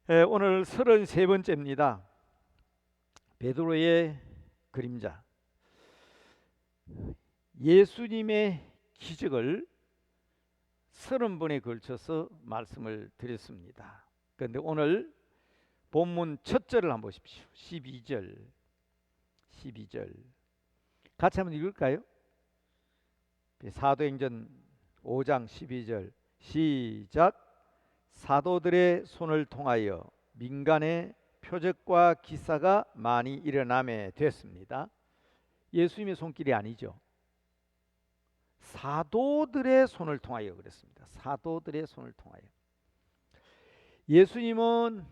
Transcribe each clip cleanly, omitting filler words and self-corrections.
오늘 33번째입니다. 베드로의 그림자. 예수님의 기적을 30번에 걸쳐서 말씀을 드렸습니다. 그런데 오늘 본문 첫 절을 한번 보십시오. 12절 같이 한번 읽을까요? 사도행전 5장 12절 시작. 사도들의 손을 통하여 민간의 표적과 기사가 많이 일어나게 됐습니다. 예수님의 손길이 아니죠. 사도들의 손을 통하여 그랬습니다. 사도들의 손을 통하여. 예수님은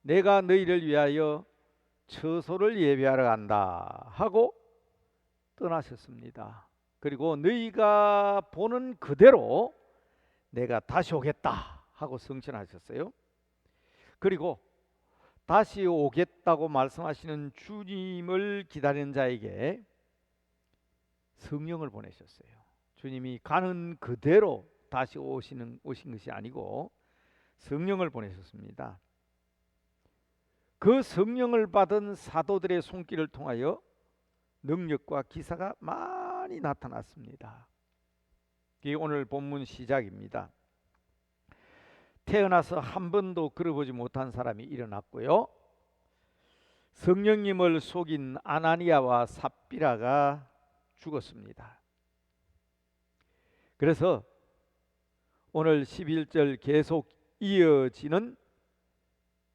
내가 너희를 위하여 처소를 예비하러 간다 하고 떠나셨습니다. 그리고 너희가 보는 그대로 내가 다시 오겠다 하고 성천하셨어요. 그리고 다시 오겠다고 말씀하시는 주님을 기다리는 자에게 성령을 보내셨어요. 주님이 가는 그대로 다시 오신 것이 아니고 성령을 보내셨습니다. 그 성령을 받은 사도들의 손길을 통하여 능력과 기사가 많이 나타났습니다. 이게 오늘 본문 시작입니다. 태어나서 한 번도 걸어보지 못한 사람이 일어났고요. 성령님을 속인 아나니아와 삽비라가 죽었습니다. 그래서 오늘 11절 계속 이어지는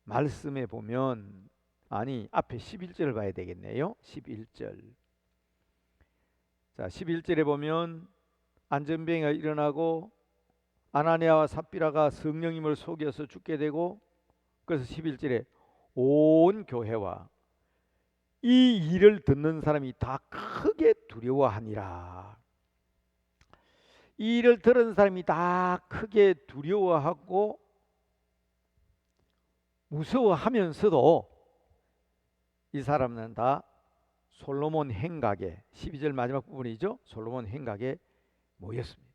말씀에 보면 앞에 11절을 봐야 되겠네요. 11절. 자, 11절에 보면 안전병이가 일어나고 아나니아와 삽비라가 성령님을 속여서 죽게 되고, 그래서 11절에 온 교회와 이 일을 듣는 사람이 다 크게 두려워하니라. 이 일을 들은 사람이 다 크게 두려워하고 무서워하면서도 이 사람은 다 솔로몬 행각에, 12절 마지막 부분이죠. 솔로몬 행각에 모였습니다.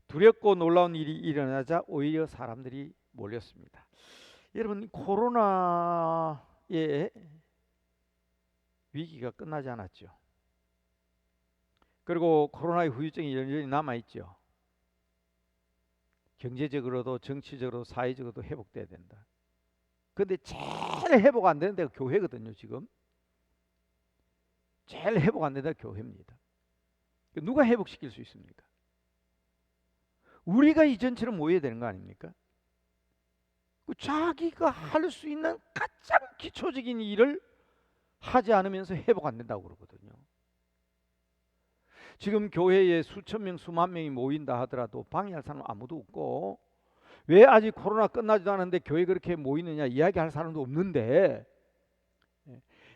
두렵고 놀라운 일이 일어나자 오히려 사람들이 몰렸습니다. 여러분, 코로나의 위기가 끝나지 않았죠. 그리고 코로나의 후유증이 여전히 남아있죠. 경제적으로도 정치적으로도 사회적으로도 회복돼야 된다. 그런데 제일 회복 안 되는 데가 교회거든요. 지금 제일 회복 안 되는 데가 교회입니다. 누가 회복시킬 수 있습니까? 우리가 이전처럼 모여야 되는 거 아닙니까? 자기가 할 수 있는 가장 기초적인 일을 하지 않으면서 회복 안 된다고 그러거든요. 지금 교회에 수천 명, 수만 명이 모인다 하더라도 방해할 사람 아무도 없고, 왜 아직 코로나 끝나지도 않았는데 교회 그렇게 모이느냐 이야기할 사람도 없는데,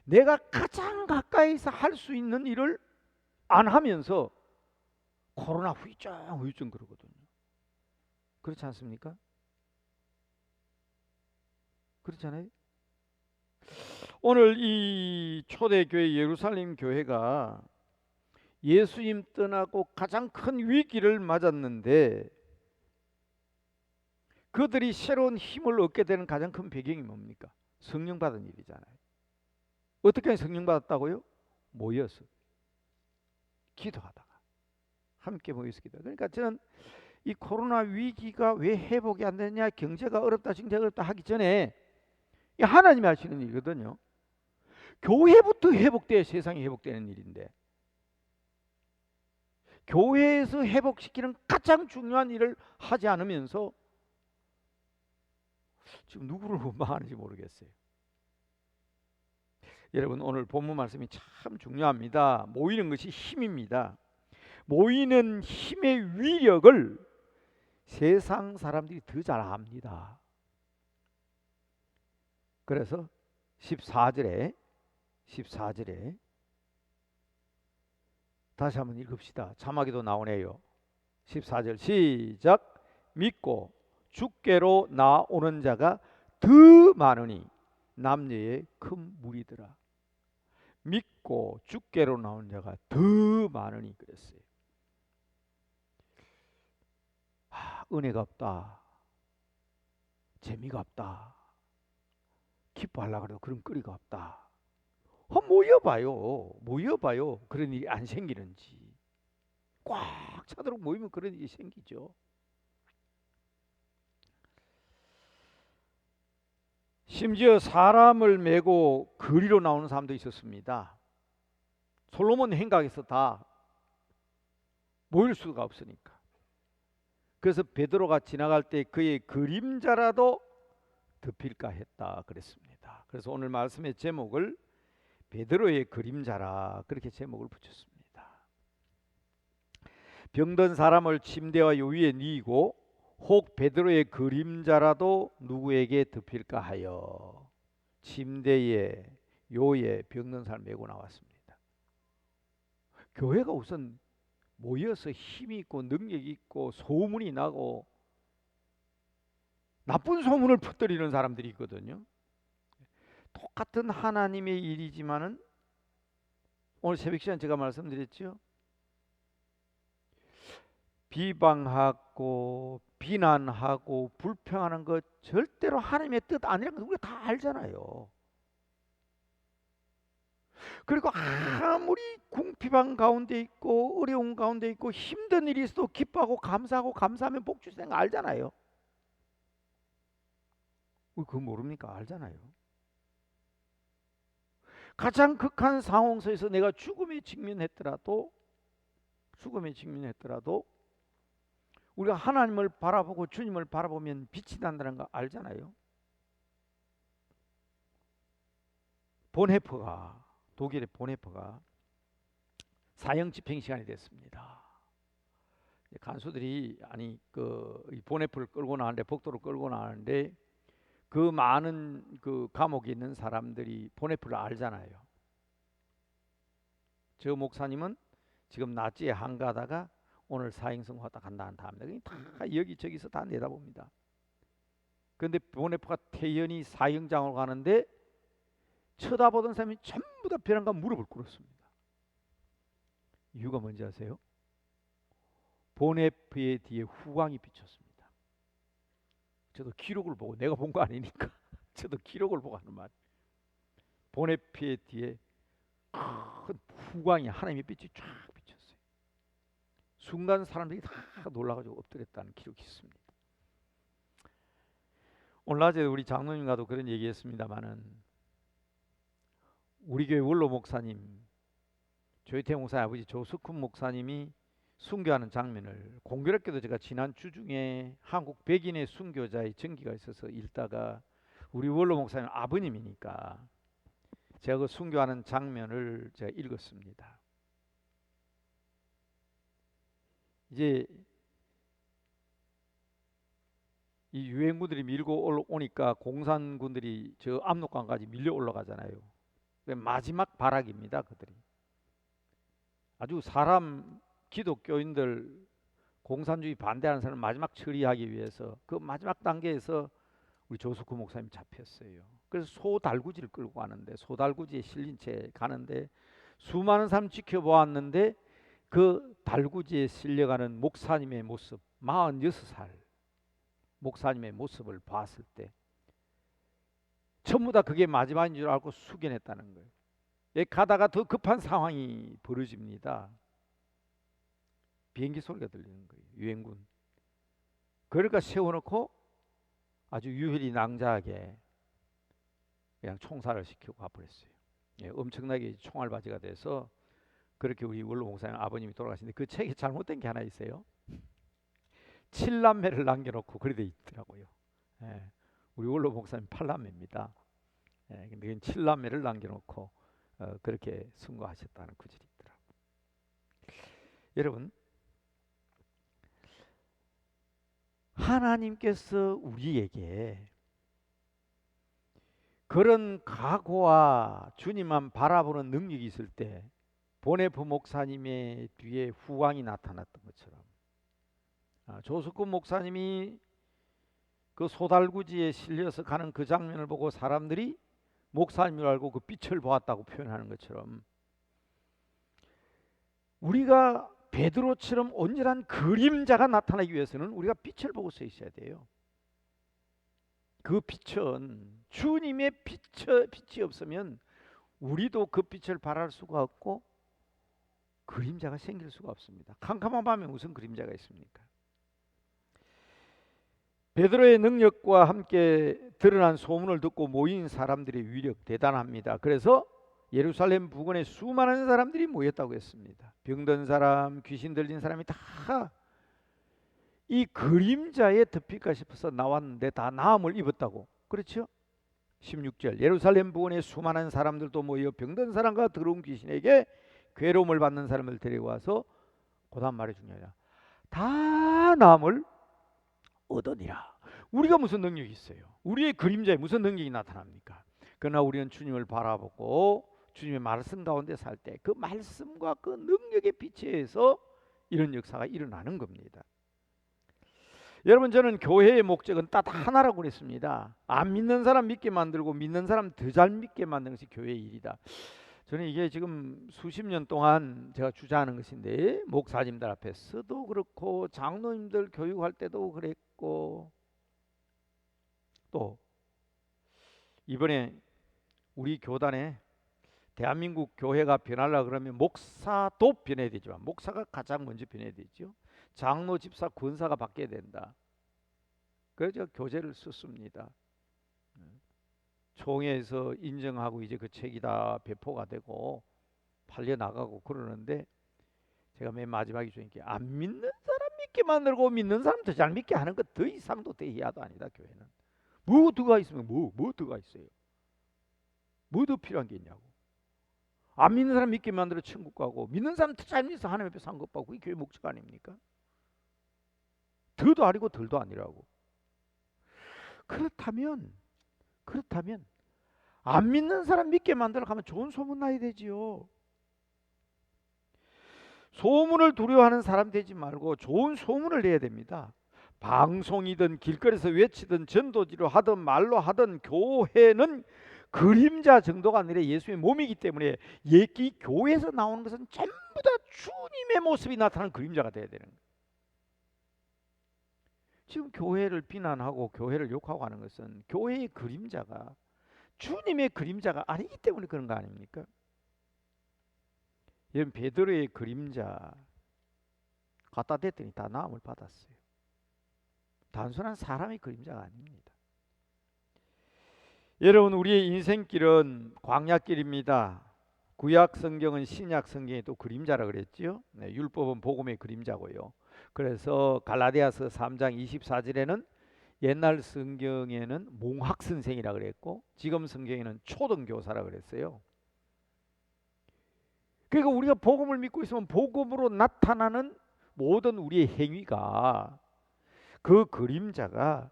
내가 가장 가까이서 할 수 있는 일을 안 하면서 코로나 후유증 그러거든요. 그렇지 않습니까? 그렇잖아요. 오늘 이 초대교회 예루살렘 교회가 예수님 떠나고 가장 큰 위기를 맞았는데, 그들이 새로운 힘을 얻게 되는 가장 큰 배경이 뭡니까? 성령 받은 일이잖아요. 어떻게 성령 받았다고요? 모여서 기도하다가, 함께 모여서 기도. 그러니까 저는 이 코로나 위기가 왜 회복이 안 되냐, 경제가 어렵다, 정치가 어렵다 하기 전에 이 하나님이 하시는 일이거든요. 교회부터 회복돼야 세상이 회복되는 일인데, 교회에서 회복시키는 가장 중요한 일을 하지 않으면서 지금 누구를 원망하는지 모르겠어요. 여러분, 오늘 본문 말씀이 참 중요합니다. 모이는 것이 힘입니다. 모이는 힘의 위력을 세상 사람들이 더 잘 압니다. 그래서 14절에 다시 한번 읽읍시다. 자막에도 나오네요. 14절 시작. 믿고 주께로 나오는 자가 더 많으니 남녀의 큰 무리더라. 믿고 주께로 나오는 자가 더 많으니 그랬어요. 은혜가 없다, 재미가 없다, 기뻐하려고 해도 그런 거리가 없다. 모여봐요. 그런 일이 안 생기는지. 꽉 차도록 모이면 그런 일이 생기죠. 심지어 사람을 메고 거리로 나오는 사람도 있었습니다. 솔로몬 행각에서 다 모일 수가 없으니까. 그래서 베드로가 지나갈 때 그의 그림자라도 덮일까 했다 그랬습니다. 그래서 오늘 말씀의 제목을 베드로의 그림자라 그렇게 제목을 붙였습니다. 병든 사람을 침대와 요위에 뉘고 혹 베드로의 그림자라도 누구에게 덮일까 하여 침대에 요에 병든 사람 메고 나왔습니다. 교회가 우선 모여서 힘이 있고 능력이 있고 소문이 나고 나쁜 소문을 퍼뜨리는 사람들이 있거든요. 똑같은 하나님의 일이지만은 오늘 새벽 시간 제가 말씀드렸죠. 비방하고 비난하고 불평하는 것 절대로 하나님의 뜻 아니라는 걸 우리가 다 알잖아요. 그리고 아무리 궁핍한 가운데 있고 어려운 가운데 있고 힘든 일이 있어도 기뻐하고 감사하고 감사하면 복 주시는 거 알잖아요. 우리 그거 모릅니까? 알잖아요. 가장 극한 상황에서 내가 죽음에 직면했더라도 우리가 하나님을 바라보고 주님을 바라보면 빛이 난다는 거 알잖아요. 독일의 본헤퍼가 사형 집행 시간이 됐습니다. 간수들이 이 본헤퍼를 끌고 나왔는데 복도로 끌고 나왔는데 그 많은 그 감옥에 있는 사람들이 본헤퍼를 알잖아요. 저 목사님은 지금 나치에 한가하다가 오늘 사형선고하다 간다는 다음에 다 여기저기서 다 내다봅니다. 그런데 본헤퍼가 태연히 사형장으로 가는데 쳐다보던 사람이 전부 다 벼랑과 무릎을 꿇었습니다. 이유가 뭔지 아세요? 본헤퍼의 뒤에 후광이 비쳤습니다. 저도 기록을 보고 내가 본 거 아니니까 저도 기록을 보고 하는 말. 본헤퍼의 뒤에 큰 후광이 하나님의 빛이 쫙 비쳤어요. 순간 사람들이 다 놀라가지고 엎드렸다는 기록이 있습니다. 오늘 낮에 우리 장로님과도 그런 얘기했습니다마는 우리 교회 원로 목사님 조희태 목사의 아버지 조석훈 목사님이 순교하는 장면을 공교롭게도 제가 지난 주 중에 한국 백인의 순교자의 전기가 있어서 읽다가 우리 원로 목사님 아버님이니까 제가 그 순교하는 장면을 제가 읽었습니다. 이제 이 유행군들이 밀고 오니까 공산군들이 저 압록강까지 밀려 올라가잖아요. 마지막 발악입니다. 그들이 아주 사람 기독교인들 공산주의 반대하는 사람을 마지막 처리하기 위해서 그 마지막 단계에서 우리 조석훈 목사님이 잡혔어요. 그래서 소달구지를 끌고 가는데 소달구지에 실린 채 가는데 수많은 사람 지켜보았는데 그 달구지에 실려가는 목사님의 모습 46살 목사님의 모습을 봤을 때 전부 다 그게 마지막인 줄 알고 숙연했다는 거예요. 가다가 더 급한 상황이 벌어집니다. 비행기 소리가 들리는 거예요. 유행군. 그러니까 세워놓고 아주 유혈이 낭자하게 그냥 총살을 시키고 가버렸어요. 엄청나게 총알바지가 돼서 그렇게 우리 원로 목사님 아버님이 돌아가시는데 그 책에 잘못된 게 하나 있어요. 7남매를 남겨놓고 그래 돼 있더라고요. 우리 원로 목사님 8남매입니다. 근데 7남매를 남겨놓고 그렇게 순교하셨다는 구절이 있더라고요. 여러분, 하나님께서 우리에게 그런 각오와 주님만 바라보는 능력이 있을 때 본헤퍼 목사님의 뒤에 후광이 나타났던 것처럼 조석훈 목사님이 그 소달구지에 실려서 가는 그 장면을 보고 사람들이 목사님을 알고 그 빛을 보았다고 표현하는 것처럼 우리가 베드로처럼 온전한 그림자가 나타나기 위해서는 우리가 빛을 보고 서 있어야 돼요. 그 빛은 주님의 빛이 없으면 우리도 그 빛을 발할 수가 없고 그림자가 생길 수가 없습니다. 캄캄한 밤에 무슨 그림자가 있습니까? 베드로의 능력과 함께 드러난 소문을 듣고 모인 사람들의 위력 대단합니다. 그래서 예루살렘 부근에 수많은 사람들이 모였다고 했습니다. 병든 사람, 귀신 들린 사람이 다 이 그림자에 덮일까 싶어서 나왔는데 다 나음을 입었다고. 그렇죠? 16절 예루살렘 부근에 수많은 사람들도 모여 병든 사람과 더러운 귀신에게 괴로움을 받는 사람을 데리고 와서 그 다음 말이 중요하다. 다 나음을 얻으니라. 우리가 무슨 능력이 있어요? 우리의 그림자에 무슨 능력이 나타납니까? 그러나 우리는 주님을 바라보고 주님의 말씀 가운데 살 때 그 말씀과 그 능력의 빛에 의해서 이런 역사가 일어나는 겁니다. 여러분, 저는 교회의 목적은 딱 하나라고 그랬습니다. 안 믿는 사람 믿게 만들고 믿는 사람 더 잘 믿게 만드는 것이 교회의 일이다. 저는 이게 지금 수십 년 동안 제가 주장하는 것인데, 목사님들 앞에서도 그렇고 장로님들 교육할 때도 그랬고, 또 이번에 우리 교단에 대한민국 교회가 변하려고 그러면 목사도 변해야 되지만 목사가 가장 먼저 변해야 되죠. 장로, 집사, 권사가 바뀌어야 된다. 그래서 교재를 썼습니다. 총회에서 인정하고 이제 그 책이 다 배포가 되고 팔려 나가고 그러는데, 제가 맨 마지막에 주님께 안 믿는 사람 믿게 만들고 믿는 사람 더 잘 믿게 하는 것 더 이상도 더 이하도 아니다. 교회는 뭐 더가 있으면 뭐 더가 있어요. 뭐 더 필요한 게 있냐고. 안 믿는 사람 믿게 만들어 천국 가고 믿는 사람 더 잘 믿어서 하나님 앞에 상 것 받고, 이 교회 목적 아닙니까? 더도 아니고 덜도 아니라고. 그렇다면 안 믿는 사람 믿게 만들어 가면 좋은 소문 나야 되지요. 소문을 두려워하는 사람 되지 말고 좋은 소문을 내야 됩니다. 방송이든 길거리에서 외치든 전도지로 하든 말로 하든 교회는 그림자 정도가 아니라 예수의 몸이기 때문에 이 교회에서 나오는 것은 전부 다 주님의 모습이 나타나는 그림자가 돼야 되는 거예요. 지금 교회를 비난하고 교회를 욕하고 하는 것은 교회의 그림자가 주님의 그림자가 아니기 때문에 그런 거 아닙니까? 여러분, 베드로의 그림자 갖다 댔더니 다 나음을 받았어요. 단순한 사람의 그림자가 아닙니다. 여러분, 우리의 인생길은 광야길입니다. 구약 성경은 신약 성경에 또 그림자라 그랬죠. 네, 율법은 복음의 그림자고요. 그래서 갈라디아서 3장 24절에는 옛날 성경에는 몽학 선생이라 그랬고 지금 성경에는 초등교사라 그랬어요. 그러니까 우리가 복음을 믿고 있으면 복음으로 나타나는 모든 우리의 행위가, 그 그림자가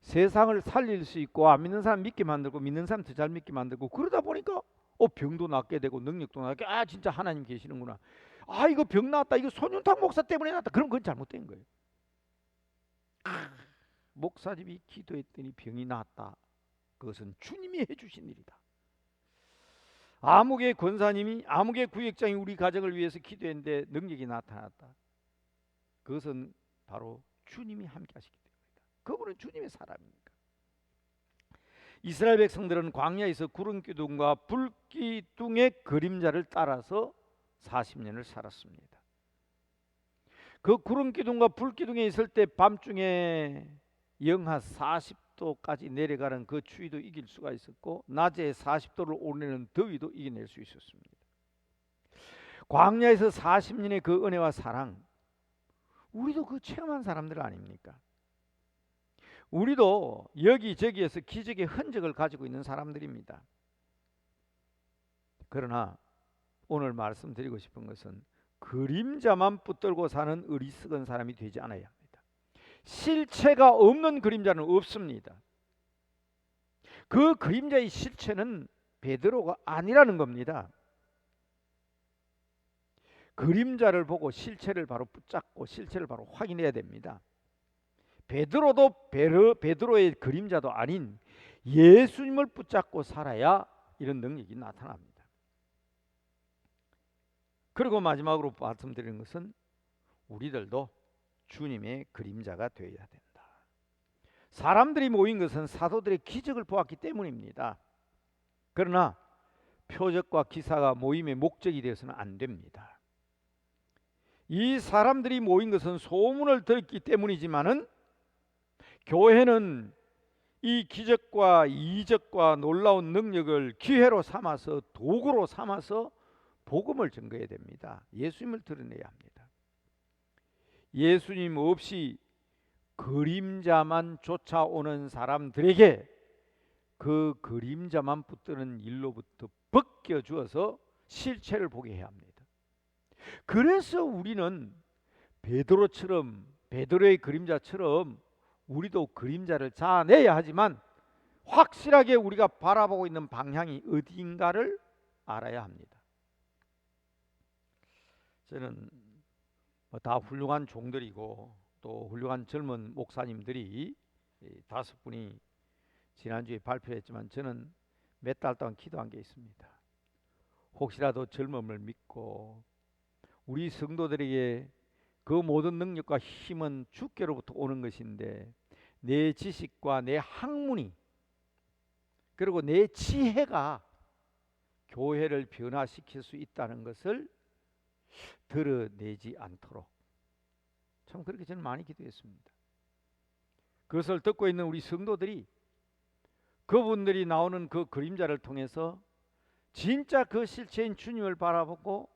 세상을 살릴 수 있고 안 믿는 사람 믿게 만들고 믿는 사람 더 잘 믿게 만들고, 그러다 보니까 병도 낫게 되고 능력도 낫게, 진짜 하나님 계시는구나, 이거 병 나왔다, 이거 손윤탁 목사 때문에 나왔다, 그럼 그건 잘못된 거예요. 목사님이 기도했더니 병이 나았다, 그것은 주님이 해주신 일이다. 아무개 권사님이, 아무개 구역장이 우리 가정을 위해서 기도했는데 능력이 나타났다, 그것은 바로 주님이 함께 하시기 때문이다. 그분은 주님의 사람이니까. 이스라엘 백성들은 광야에서 구름 기둥과 불 기둥의 그림자를 따라서 40년을 살았습니다. 그 구름 기둥과 불 기둥에 있을 때 밤중에 영하 40도까지 내려가는 그 추위도 이길 수가 있었고, 낮에 40도를 오르는 더위도 이겨낼 수 있었습니다. 광야에서 40년의 그 은혜와 사랑, 우리도 그 체험한 사람들 아닙니까? 우리도 여기저기에서 기적의 흔적을 가지고 있는 사람들입니다. 그러나 오늘 말씀드리고 싶은 것은 그림자만 붙들고 사는 어리석은 사람이 되지 않아야 합니다. 실체가 없는 그림자는 없습니다. 그 그림자의 실체는 베드로가 아니라는 겁니다. 그림자를 보고 실체를 바로 붙잡고 실체를 바로 확인해야 됩니다. 베드로도 베드로의 그림자도 아닌 예수님을 붙잡고 살아야 이런 능력이 나타납니다. 그리고 마지막으로 말씀드리는 것은 우리들도 주님의 그림자가 되어야 된다. 사람들이 모인 것은 사도들의 기적을 보았기 때문입니다. 그러나 표적과 기사가 모임의 목적이 되어서는 안 됩니다. 이 사람들이 모인 것은 소문을 들었기 때문이지만은 교회는 이 기적과 이적과 놀라운 능력을 기회로 삼아서, 도구로 삼아서 복음을 전거해야 됩니다. 예수님을 드러내야 합니다. 예수님 없이 그림자만 쫓아오는 사람들에게 그 그림자만 붙드는 일로부터 벗겨주어서 실체를 보게 해야 합니다. 그래서 우리는 베드로처럼, 베드로의 그림자처럼 우리도 그림자를 자아내야 하지만 확실하게 우리가 바라보고 있는 방향이 어디인가를 알아야 합니다. 저는 다 훌륭한 종들이고 또 훌륭한 젊은 목사님들이 5분이 지난주에 발표했지만 저는 몇 달 동안 기도한 게 있습니다. 혹시라도 젊음을 믿고 우리 성도들에게 그 모든 능력과 힘은 주께로부터 오는 것인데 내 지식과 내 학문이 그리고 내 지혜가 교회를 변화시킬 수 있다는 것을 드러내지 않도록 참 그렇게 저는 많이 기도했습니다. 그것을 듣고 있는 우리 성도들이 그분들이 나오는 그 그림자를 통해서 진짜 그 실체인 주님을 바라보고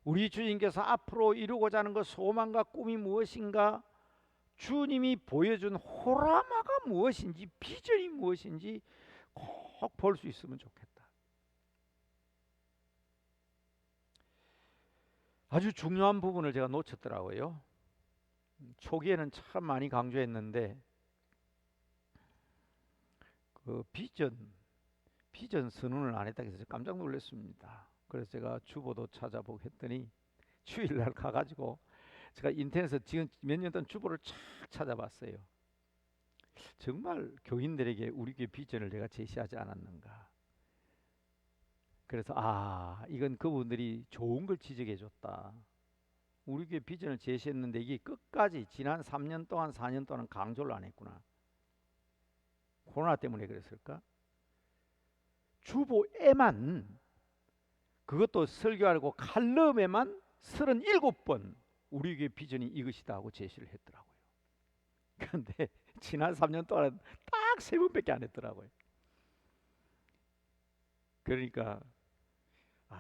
우리 주님께서 앞으로 이루고자 하는 그 소망과 꿈이 무엇인가, 주님이 보여준 호라마가 무엇인지, 비전이 무엇인지 꼭 볼 수 있으면 좋겠다. 아주 중요한 부분을 제가 놓쳤더라고요. 초기에는 참 많이 강조했는데 그 비전 선언을 안 했다고 해서 깜짝 놀랐습니다. 그래서 제가 주보도 찾아보고 했더니 주일날 가가지고 제가 인터넷에서 지금 몇 년 동안 주보를 쫙 찾아봤어요. 정말 교인들에게 우리 교회 비전을 내가 제시하지 않았는가. 그래서 이건 그분들이 좋은 걸 지적해 줬다. 우리 교회 비전을 제시했는데 이게 끝까지 지난 3년 동안 4년 동안 강조를 안 했구나. 코로나 때문에 그랬을까? 주보에만, 그것도 설교하고 칼럼에만 37번 우리 교회 비전이 이것이다 하고 제시를 했더라고요. 그런데 지난 3년 동안 딱 3번밖에 안 했더라고요. 그러니까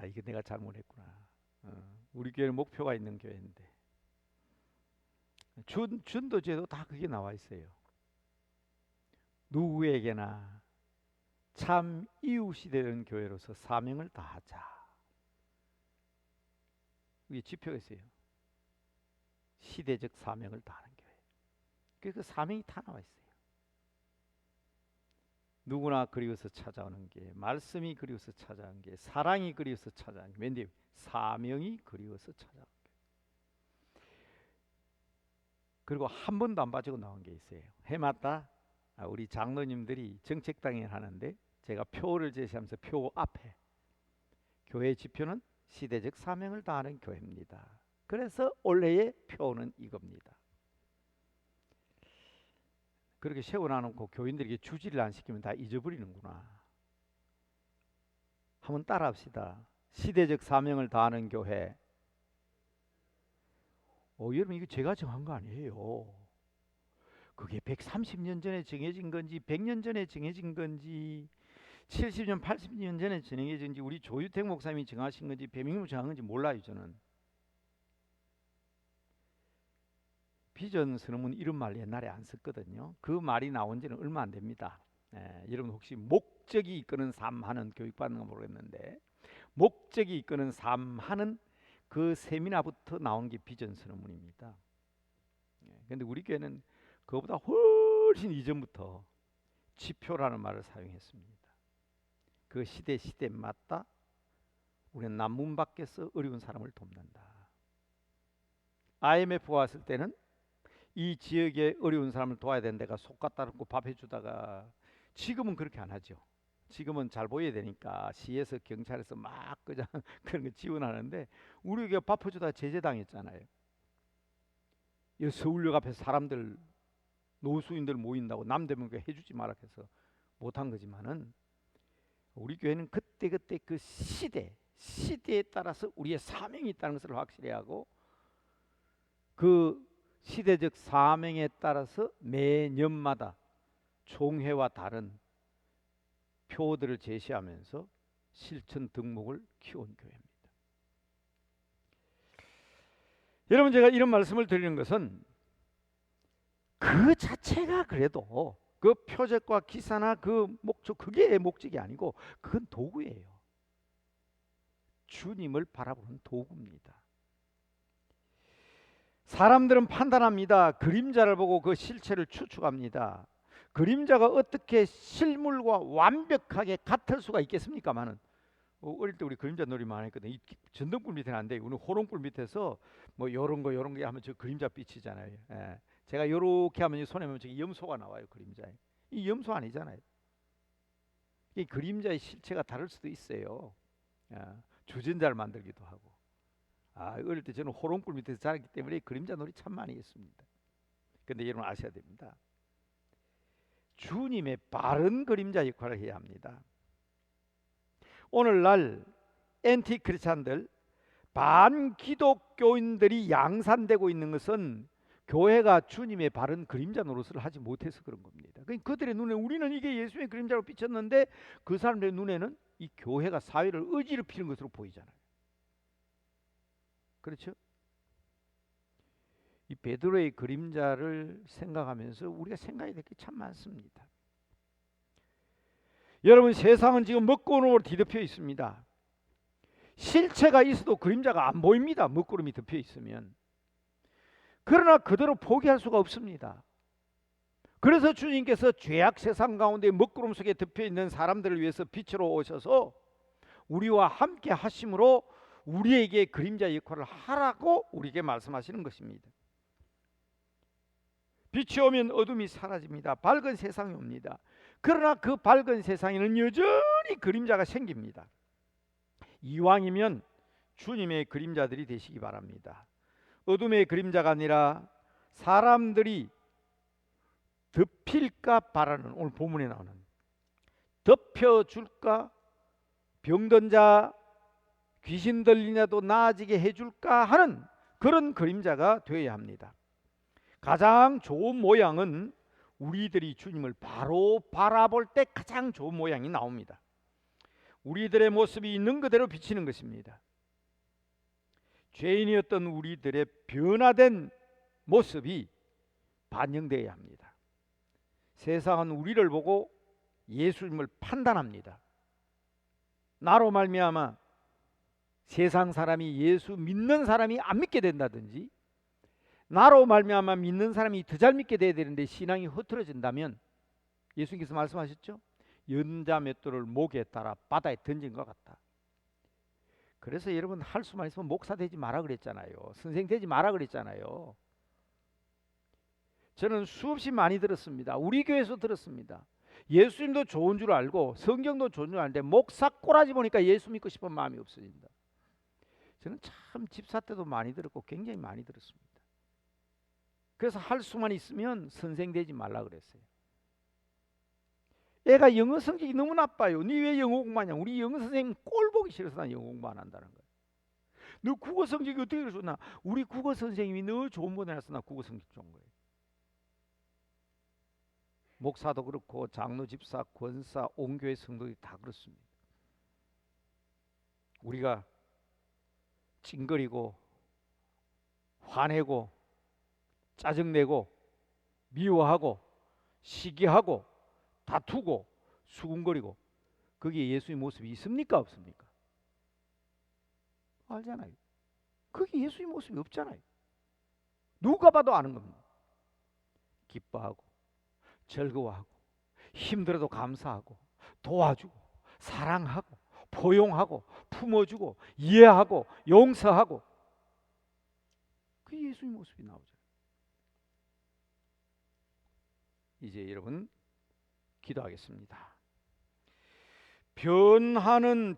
이거 내가 잘못했구나. 우리 교회는 목표가 있는 교회인데 준도제도 다 그게 나와 있어요. 누구에게나 참 이웃이 되는 교회로서 사명을 다하자. 이게 지표가 있어요. 시대적 사명을 다하는 교회. 그 사명이 다 나와 있어요. 누구나 그리워서 찾아오는 게, 말씀이 그리워서 찾아오는 게, 사랑이 그리워서 찾아오는 게, 맨 사명이 그리워서 찾아오는 게. 그리고 한 번도 안 빠지고 나온 게 있어요. 해마다 우리 장로님들이 정책당을 하는데 제가 표를 제시하면서 표 앞에 교회 지표는 시대적 사명을 다하는 교회입니다. 그래서 올해의 표는 이겁니다. 그렇게 세워놔놓고 교인들에게 주지를 안 시키면 다 잊어버리는구나. 한번 따라합시다. 시대적 사명을 다하는 교회. 여러분 이거 제가 정한 거 아니에요. 그게 130년 전에 정해진 건지 100년 전에 정해진 건지 70년 80년 전에 정해진 건지 우리 조유택 목사님이 정하신 건지 배명님 정한 건지 몰라요. 저는 비전 선언문 이런 말 옛날에 안 썼거든요. 그 말이 나온 지는 얼마 안 됩니다. 여러분 혹시 목적이 이끄는 삶 하는 교육받는 거 모르겠는데 목적이 이끄는 삶 하는 그 세미나부터 나온 게 비전 선언문입니다. 그런데 우리 교회는 그거보다 훨씬 이전부터 지표라는 말을 사용했습니다. 그 시대에 맞다 우리는 남문 밖에서 어려운 사람을 돕는다. IMF가 왔을 때는 이 지역에 어려운 사람을 도와야 되는 데가 속 갖다 놓고 밥 해주다가 지금은 그렇게 안 하죠. 지금은 잘 보여야 되니까 시에서 경찰에서 막 그냥 그런 거 지원하는데 우리 교회 밥 해주다가 제재당했잖아요. 이 서울역 앞에 사람들 노수인들 모인다고 남대문교회 해주지 마라 해서 못한 거지만은, 우리 교회는 그때 그 시대에 따라서 우리의 사명이 있다는 것을 확실히 하고, 그 시대적 사명에 따라서 매년마다 총회와 다른 표들을 제시하면서 실천 덕목을 키운 교회입니다. 여러분, 제가 이런 말씀을 드리는 것은 그 자체가 그래도 그 표적과 기사나 그 목적, 그게 목적이 아니고 그건 도구예요. 주님을 바라보는 도구입니다. 사람들은 판단합니다. 그림자를 보고 그 실체를 추측합니다. 그림자가 어떻게 실물과 완벽하게 같을 수가 있겠습니까마는, 어릴 때 우리 그림자 놀이 많이 했거든요. 전등불 밑에는 안 돼요. 우리 호롱불 밑에서 뭐 요런 거 하면 저 그림자 빛이잖아요. 예. 제가 요렇게 하면 손에 보면 저기 염소가 나와요. 그림자에. 이 염소 아니잖아요. 이 그림자의 실체가 다를 수도 있어요. 주전자를 만들기도 하고. 어릴 때 저는 호롱불 밑에서 자랐기 때문에 그림자 놀이 참 많이 했습니다. 근데 여러분 아셔야 됩니다. 주님의 바른 그림자 역할을 해야 합니다. 오늘날 엔티크리스찬들, 반기독교인들이 양산되고 있는 것은 교회가 주님의 바른 그림자 노릇을 하지 못해서 그런 겁니다. 그들의 눈에 우리는 이게 예수의 그림자로 비쳤는데, 그 사람들의 눈에는 이 교회가 사회를 어지럽히는 것으로 보이잖아요. 그렇죠? 이 베드로의 그림자를 생각하면서 우리가 생각해야 될 게 참 많습니다. 여러분, 세상은 지금 먹구름으로 뒤덮여 있습니다. 실체가 있어도 그림자가 안 보입니다. 먹구름이 덮여 있으면. 그러나 그대로 포기할 수가 없습니다. 그래서 주님께서 죄악 세상 가운데 먹구름 속에 덮여 있는 사람들을 위해서 빛으로 오셔서 우리와 함께 하심으로 우리에게 그림자 역할을 하라고 우리에게 말씀하시는 것입니다. 빛이 오면 어둠이 사라집니다. 밝은 세상이 옵니다. 그러나 그 밝은 세상에는 여전히 그림자가 생깁니다. 이왕이면 주님의 그림자들이 되시기 바랍니다. 어둠의 그림자가 아니라 사람들이 덮일까 바라는, 오늘 본문에 나오는 덮여줄까, 병든 자, 귀신 들리냐도 나아지게 해줄까 하는 그런 그림자가 되어야 합니다. 가장 좋은 모양은 우리들이 주님을 바로 바라볼 때 가장 좋은 모양이 나옵니다. 우리들의 모습이 있는 그대로 비치는 것입니다. 죄인이었던 우리들의 변화된 모습이 반영되어야 합니다. 세상은 우리를 보고 예수님을 판단합니다. 나로 말미암아 세상 사람이 예수 믿는 사람이 안 믿게 된다든지, 나로 말미암아 믿는 사람이 더 잘 믿게 돼야 되는데 신앙이 흐트러진다면, 예수님께서 말씀하셨죠? 연자 맷돌을 목에 따라 바다에 던진 것 같다. 그래서 여러분, 할 수만 있으면 목사 되지 마라 그랬잖아요. 선생 되지 마라 그랬잖아요. 저는 수없이 많이 들었습니다. 우리 교회에서 들었습니다. 예수님도 좋은 줄 알고 성경도 좋은 줄 아는데 목사 꼬라지 보니까 예수 믿고 싶은 마음이 없어진다. 저는 참 집사 때도 많이 들었고 굉장히 많이 들었습니다. 그래서 할 수만 있으면 선생 되지 말라 그랬어요. 애가 영어 성적이 너무 나빠요. 니 왜 영어 공부하냐? 우리 영어 선생님 꼴 보기 싫어서 난 영어 공부 안 한다는 거예요. 너 국어 성적이 어떻게 그러나? 우리 국어 선생님이 너 좋은 거 내놨어. 나 국어 성적 좋은 거예요. 목사도 그렇고 장로, 집사, 권사, 온 교회 성도들이 다 그렇습니다. 우리가 찡거리고 화내고 짜증내고 미워하고 시기하고 다투고 수군거리고, 그게 예수의 모습이 있습니까 없습니까? 알잖아요. 그게 예수의 모습이 없잖아요. 누가 봐도 아는 겁니다. 기뻐하고 즐거워하고 힘들어도 감사하고 도와주고 사랑하고 포용하고 품어주고 이해하고 용서하고, 그게 예수의 모습이 나오죠. 이제 여러분 기도하겠습니다. 변화하는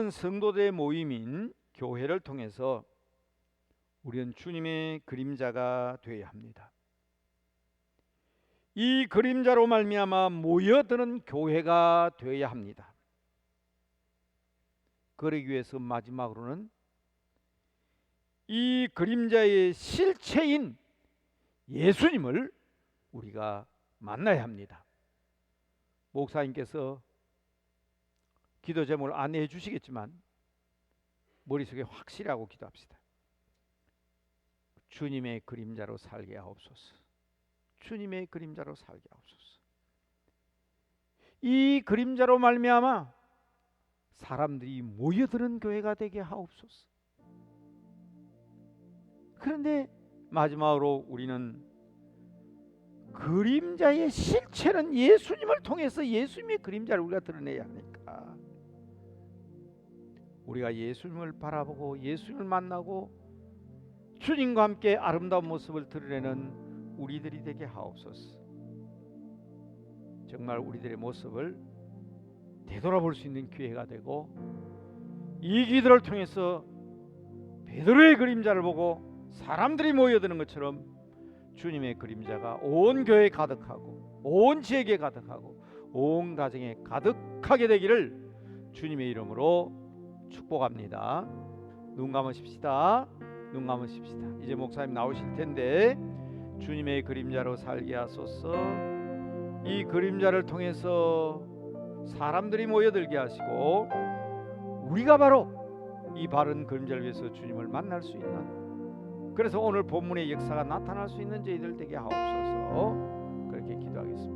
성도들의 모임인 교회를 통해서 우리는 주님의 그림자가 되어야 합니다. 이 그림자로 말미암아 모여드는 교회가 되어야 합니다. 그러기 위해서 마지막으로는 이 그림자의 실체인 예수님을 우리가 만나야 합니다. 목사님께서 기도 제목을 안내해 주시겠지만 머릿속에 확실히 하고 기도합시다. 주님의 그림자로 살게 하옵소서. 주님의 그림자로 살게 하옵소서. 이 그림자로 말미암아 사람들이 모여드는 교회가 되게 하옵소서. 그런데 마지막으로 우리는 그림자의 실체는 예수님을 통해서 예수님의 그림자를 우리가 드러내야 하니까 우리가 예수님을 바라보고 예수님을 만나고 주님과 함께 아름다운 모습을 드러내는 우리들이 되게 하옵소서. 정말 우리들의 모습을 되돌아볼 수 있는 기회가 되고 이 기도를 통해서 베드로의 그림자를 보고 사람들이 모여드는 것처럼 주님의 그림자가 온 교회에 가득하고 온 지역에 가득하고 온 가정에 가득하게 되기를 주님의 이름으로 축복합니다. 눈 감으십시다. 눈 감으십시다. 이제 목사님 나오실 텐데 주님의 그림자로 살게 하소서. 이 그림자를 통해서 사람들이 모여들게 하시고 우리가 바로 이 바른 그림자를 위해서 주님을 만날 수 있는, 그래서 오늘 본문의 역사가 나타날 수 있는 저희들 되게 하옵소서. 그렇게 기도하겠습니다.